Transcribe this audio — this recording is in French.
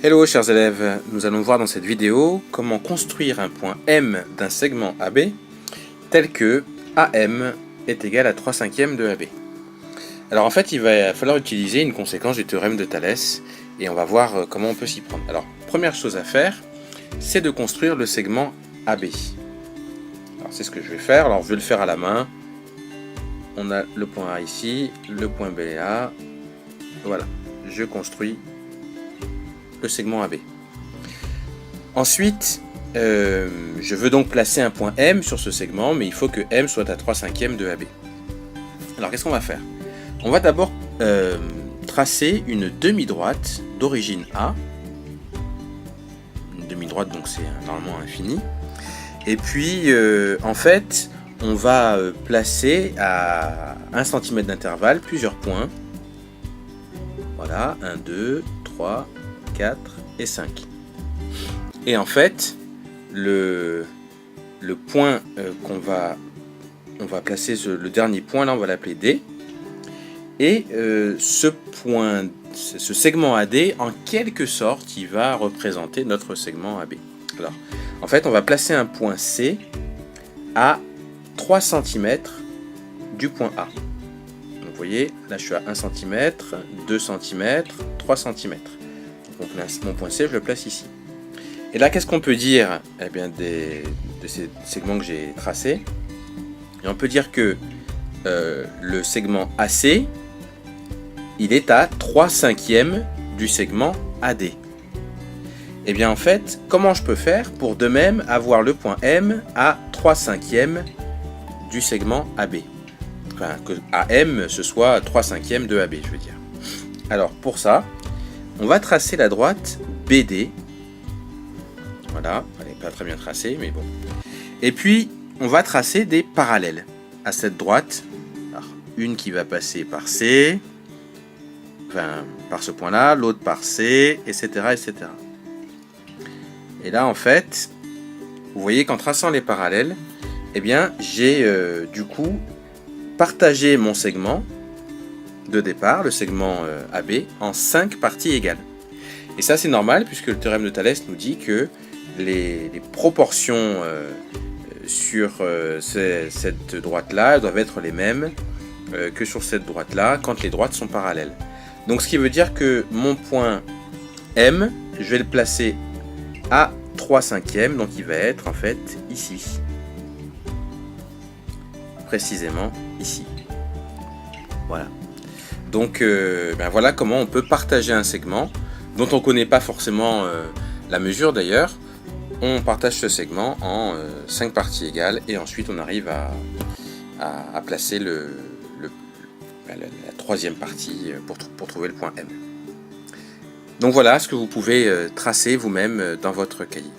Hello chers élèves, nous allons voir dans cette vidéo comment construire un point M d'un segment AB tel que AM est égal à 3/5 de AB. Alors en fait il va falloir utiliser une conséquence du théorème de Thalès et on va voir comment on peut s'y prendre. Alors première chose à faire, c'est de construire le segment AB. Alors c'est ce que je vais faire, alors je vais le faire à la main. On a le point A ici, le point B là, voilà, je construis le segment AB. Ensuite, je veux donc placer un point M sur ce segment, mais il faut que M soit à 3/5 de AB. Alors qu'est-ce qu'on va faire? On va d'abord tracer une demi-droite d'origine A. Une demi-droite, donc c'est normalement infini. Et puis, en fait, on va placer à 1 cm d'intervalle plusieurs points. Voilà, 1, 2, 3, 4 et 5. Et en fait, le point on va placer, le dernier point là, on va l'appeler D. Et ce segment AD, en quelque sorte, il va représenter notre segment AB. Alors, en fait, on va placer un point C à 3 cm du point A. Donc, vous voyez, là je suis à 1 cm, 2 cm, 3 cm. Mon point C, je le place ici. Et là, qu'est-ce qu'on peut dire de ces segments que j'ai tracés? Et on peut dire que le segment AC, il est à 3/5 du segment AD. Et bien en fait, comment je peux faire pour de même avoir le point M à 3/5 du segment AB? Enfin, que AM ce soit 3/5 de AB, je veux dire. Alors pour ça, on va tracer la droite BD. Voilà, elle n'est pas très bien tracée, mais bon. Et puis, on va tracer des parallèles à cette droite. Alors, une qui va passer par C, enfin, par ce point-là, l'autre par C, etc., etc. Et là, en fait, vous voyez qu'en traçant les parallèles, eh bien, j'ai du coup partagé mon segment de départ, le segment AB, en 5 parties égales. Et ça c'est normal puisque le théorème de Thalès nous dit que les proportions sur cette droite-là doivent être les mêmes que sur cette droite-là quand les droites sont parallèles. Donc ce qui veut dire que mon point M, je vais le placer à 3/5, donc il va être en fait ici. Précisément ici. Voilà. Donc voilà comment on peut partager un segment dont on ne connaît pas forcément la mesure d'ailleurs. On partage ce segment en 5 parties égales et ensuite on arrive à placer la troisième partie pour trouver le point M. Donc voilà ce que vous pouvez tracer vous-même dans votre cahier.